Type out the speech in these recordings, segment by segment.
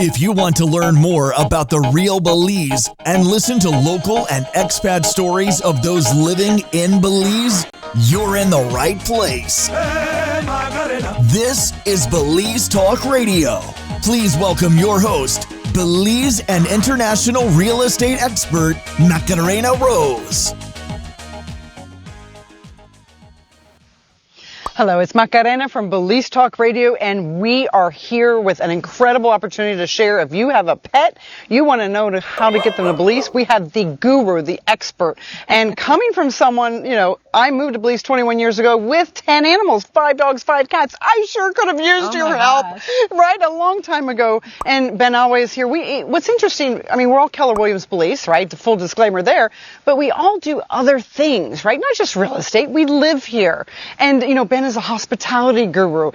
If you want to learn more about the real Belize and listen to local and expat stories of those living in Belize, you're in the right place. This is Belize Talk Radio. Please welcome your host, Belize and international real estate expert, Macarena Rose. Hello, it's Macarena from Belize Talk Radio, and we are here with an incredible opportunity to share. If you have a pet, you want to know how to get them to Belize, we have the guru, the expert. And coming from someone, I moved to Belize 21 years ago with 10 animals, 5 dogs, 5 cats. I sure could have used your help, right, a long time ago. And Ben Alway is here. What's interesting, we're all Keller Williams Belize, right, the full disclaimer there, but we all do other things, right, not just real estate. We live here. And, Ben is a hospitality guru.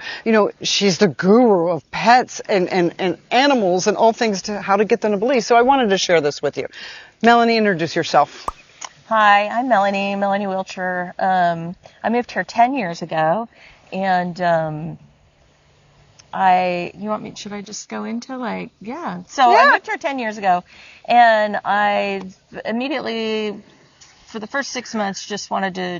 She's the guru of pets and animals and all things to how to get them to Belize. So I wanted to share this with you. Melanie, introduce yourself. Hi, I'm Melanie Wiltshire. I moved here 10 years ago, and should I just go into I moved here 10 years ago, and I immediately, for the first 6 months, just wanted to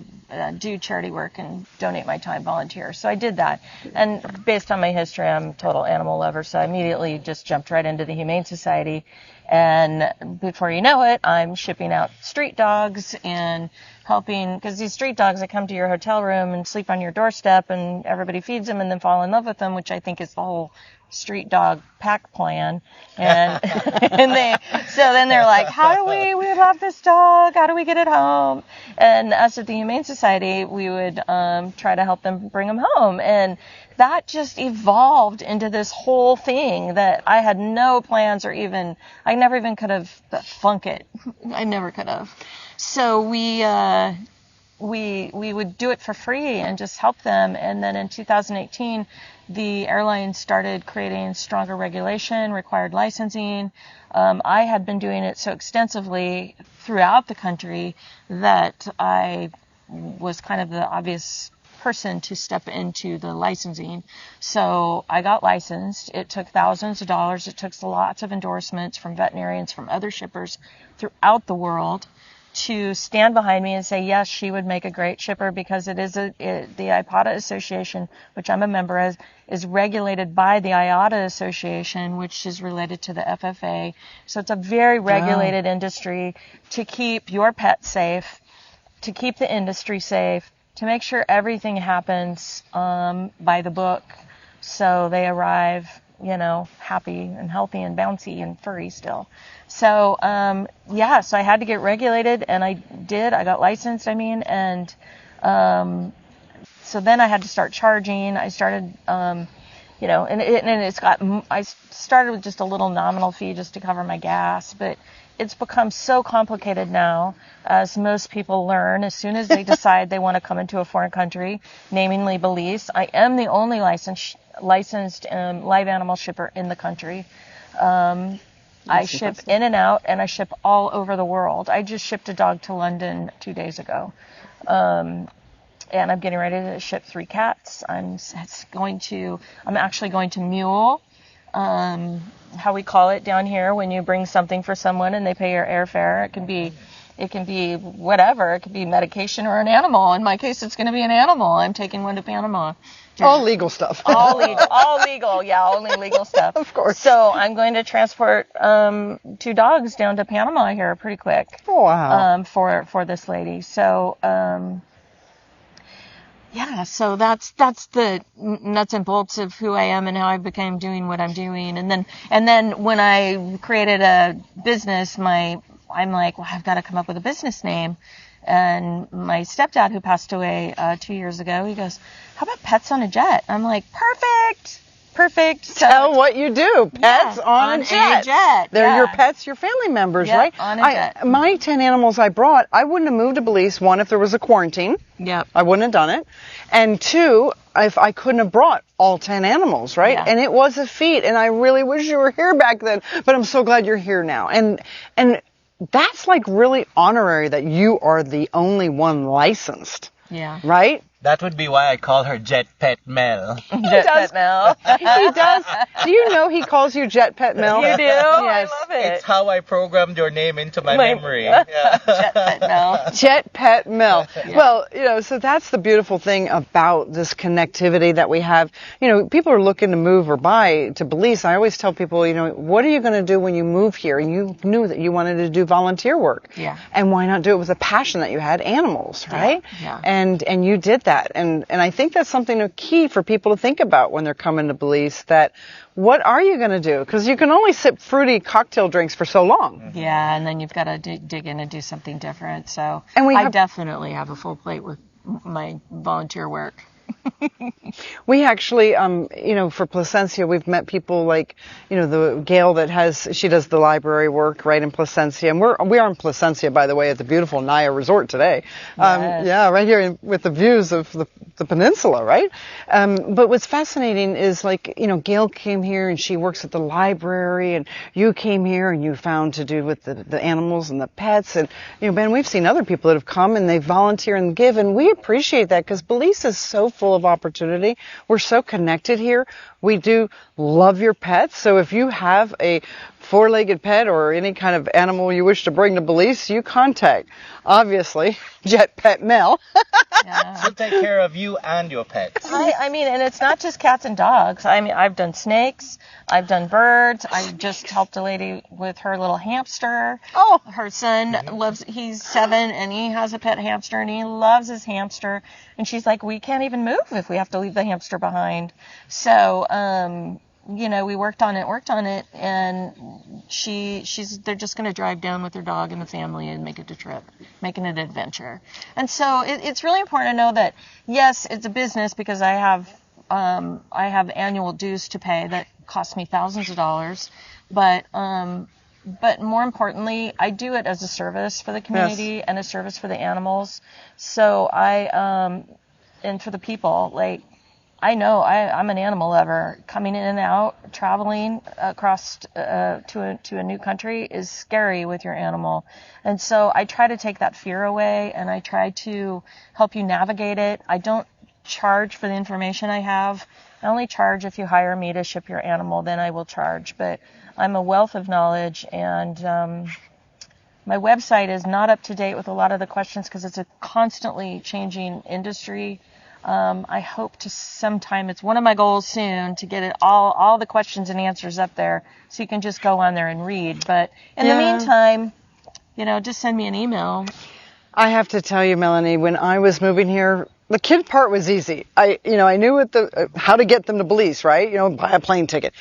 do charity work and donate my time, volunteer. So I did that. And based on my history, I'm a total animal lover, so I immediately just jumped right into the Humane Society. And before you know it, I'm shipping out street dogs and helping, because these street dogs that come to your hotel room and sleep on your doorstep, and everybody feeds them and then fall in love with them, which I think is the whole street dog pack plan. And then they're like, we love this dog, how do we get it home? And us at the Humane Society, we would try to help them bring them home. And that just evolved into this whole thing that I had no plans, or I never even could have flunk it. I never could have. So we would do it for free and just help them. And then in 2018, the airlines started creating stronger regulation, required licensing. I had been doing it so extensively throughout the country that I was kind of the obvious person to step into the licensing. So I got licensed. It took thousands of dollars. It took lots of endorsements from veterinarians, from other shippers throughout the world, to stand behind me and say, yes, she would make a great shipper, because the IPATA Association, which I'm a member of, is regulated by the IATA Association, which is related to the FFA. So it's a very regulated industry to keep your pet safe, to keep the industry safe, to make sure everything happens by the book, so they arrive, happy and healthy and bouncy and furry still. So, so I had to get regulated, and I did. I got licensed, and so then I had to start charging. I started, I started with just a little nominal fee just to cover my gas, but it's become so complicated now, as most people learn as soon as they decide they want to come into a foreign country, namely Belize. I am the only licensed live animal shipper in the country. I ship in and out, and I ship all over the world. I just shipped a dog to London 2 days ago. And I'm getting ready to ship 3 cats. I'm actually going to mule, how we call it down here when you bring something for someone and they pay your airfare. It can be whatever. It could be medication or an animal. In my case, it's going to be an animal. I'm taking one to Panama. All legal stuff. All legal. Yeah, only legal stuff. Of course. So I'm going to transport 2 dogs down to Panama here pretty quick. Wow. For this lady. So so that's the nuts and bolts of who I am and how I became doing what I'm doing. And then when I created a business, I'm like, well, I've got to come up with a business name. And my stepdad, who passed away 2 years ago, he goes, how about Pets on a Jet? I'm like, perfect. So, tell what you do. Pets on a jet. They're your pets, your family members, right? On a jet. My 10 animals I brought, I wouldn't have moved to Belize, 1, if there was a quarantine. Yep. I wouldn't have done it. And 2, if I couldn't have brought all 10 animals, right? Yeah. And it was a feat, and I really wish you were here back then, but I'm so glad you're here now. And that's like really honorary that you are the only one licensed. Yeah. Right? That would be why I call her Jet Pet Mel. Jet Pet Mel. He does. Do you know he calls you Jet Pet Mel? You do? Yes. I love it. It's how I programmed your name into my memory. Yeah. Jet Pet Mel. Jet Pet Mel. Yeah. Well, so that's the beautiful thing about this connectivity that we have. People are looking to move or buy to Belize. I always tell people, what are you going to do when you move here? And you knew that you wanted to do volunteer work. Yeah. And why not do it with a passion that you had, animals, right? Yeah. And you did that. And I think that's something key for people to think about when they're coming to Belize, that what are you going to do? Because you can only sip fruity cocktail drinks for so long. Yeah, and then you've got to dig in and do something different. So And I definitely have a full plate with my volunteer work. We actually, for Placencia, we've met people like, the Gail she does the library work right in Placencia. And we are in Placencia, by the way, at the beautiful Naia Resort today. Yes. Yeah, right here with the views of the peninsula, right? But what's fascinating is Gail came here and she works at the library, and you came here and you found to do with the animals and the pets. And, Ben, we've seen other people that have come and they volunteer and give, and we appreciate that because Belize is so full of opportunity. We're so connected here. We do love your pets. So if you have a four-legged pet or any kind of animal you wish to bring to Belize, you contact, obviously, Jet Pet Mel. Yeah. She'll take care of you and your pets. I mean, and it's not just cats and dogs. I mean, I've done snakes. I've done birds. I just helped a lady with her little hamster. Oh. Her son he's 7 and he has a pet hamster and he loves his hamster. And she's like, we can't even move if we have to leave the hamster behind. So, we worked on it, and they're just going to drive down with their dog and the family and make it a trip, making it an adventure. And so it's really important to know that, yes, it's a business because I have annual dues to pay that cost me thousands of dollars, but more importantly, I do it as a service for the community and a service for the animals. So and for the people, I know I'm an animal lover. Coming in and out, traveling across to a new country is scary with your animal. And so I try to take that fear away, and I try to help you navigate it. I don't charge for the information I have. I only charge if you hire me to ship your animal, then I will charge. But I'm a wealth of knowledge, and my website is not up to date with a lot of the questions because it's a constantly changing industry. I hope to sometime, it's one of my goals soon, to get it all the questions and answers up there so you can just go on there and read. But in the meantime, just send me an email. I have to tell you, Melanie, when I was moving here, the kid part was easy. I knew how to get them to Belize, right? Buy a plane ticket.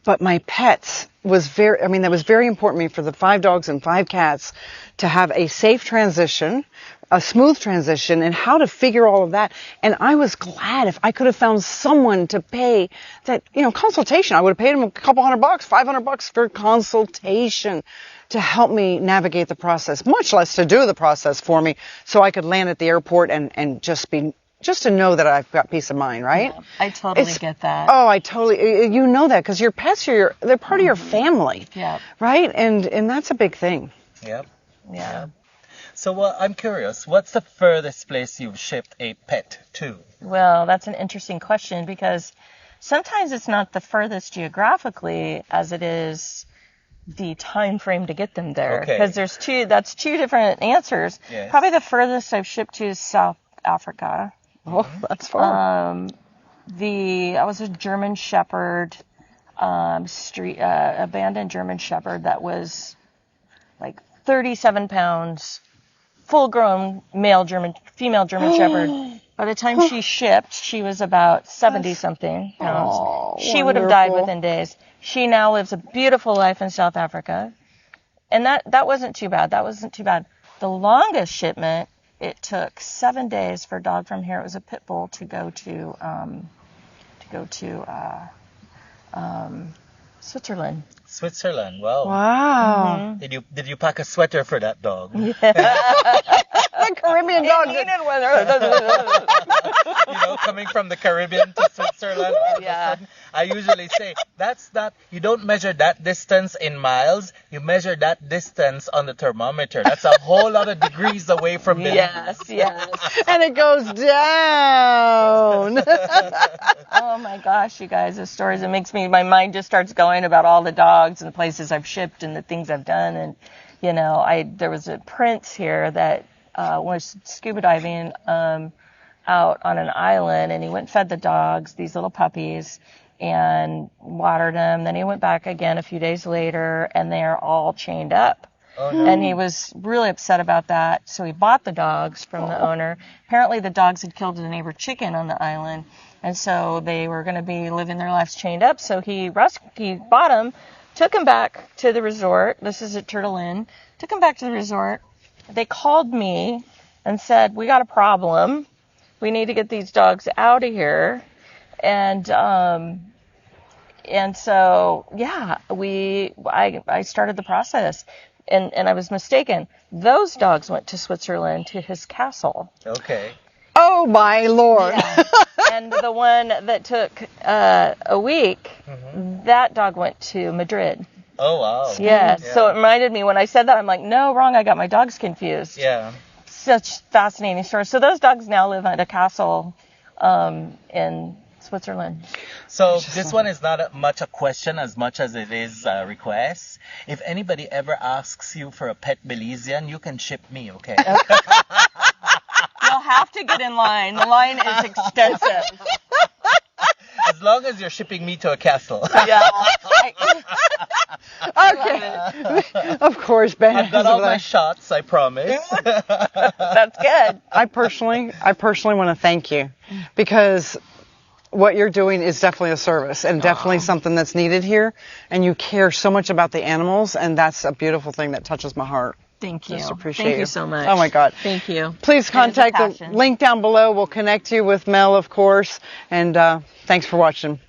But my pets was that was very important to me, for the 5 dogs and 5 cats to have a safe transition, a smooth transition, and how to figure all of that. And I was glad if I could have found someone to pay that, consultation. I would have paid them a couple $100, $500 for consultation to help me navigate the process, much less to do the process for me, so I could land at the airport and just to know that I've got peace of mind, right? Yeah, I totally get that. Oh, I totally, that because your pets are they're part of your family. Yeah. Right? And that's a big thing. Yep. Yeah. So I'm curious, what's the furthest place you've shipped a pet to? Well, that's an interesting question because sometimes it's not the furthest geographically as it is the time frame to get them there. Because that's two different answers. Yes. Probably the furthest I've shipped to is South Africa. Oh, that's far. I was a German Shepherd, abandoned German Shepherd that was like 37 pounds, full-grown female German Shepherd. By the time she shipped, she was about 70-something pounds. Oh, she would have died within days. She now lives a beautiful life in South Africa. And that wasn't too bad. The longest shipment, it took 7 days for a dog from here. It was a pit bull to go to Switzerland. Switzerland, wow. Wow. Did you pack a sweater for that dog? The Caribbean dogs. Coming from the Caribbean to Switzerland, all of a sudden, I usually say, you don't measure that distance in miles, you measure that distance on the thermometer. That's a whole lot of degrees away from Belize. Yes. And it goes down. Oh my gosh, you guys, the stories, my mind just starts going about all the dogs and the places I've shipped and the things I've done. And, there was a prince here that was scuba diving out on an island, and he went and fed the dogs, these little puppies, and watered them. Then he went back again a few days later, and they're all chained up. Oh, no. And he was really upset about that, so he bought the dogs from the owner. Apparently the dogs had killed a neighbor chicken on the island, and so they were going to be living their lives chained up. So he bought them, took them back to the resort. This is at Turtle Inn. Took them back to the resort. They called me and said, "We got a problem. We need to get these dogs out of here." And so, I started the process. And I was mistaken. Those dogs went to Switzerland to his castle. Okay. Oh, my Lord. Yeah. And the one that took a week, that dog went to Madrid. Oh, wow. Yeah. So it reminded me, when I said that, I'm like, no, wrong, I got my dogs confused. Yeah. Such fascinating story. So those dogs now live at a castle in Switzerland. So this one is not much a question as much as it is a request. If anybody ever asks you for a pet Belizean, you can ship me, okay? You'll have to get in line. The line is extensive. As long as you're shipping me to a castle. Yeah. Okay. Of course, Ben. I've got all my shots, I promise. That's good. I personally want to thank you, because what you're doing is definitely a service and definitely something that's needed here. And you care so much about the animals, and that's a beautiful thing that touches my heart. Thank you. Just appreciate Thank you so much. Oh my God. Thank you. Please contact the link down below. We'll connect you with Mel, of course. And thanks for watching.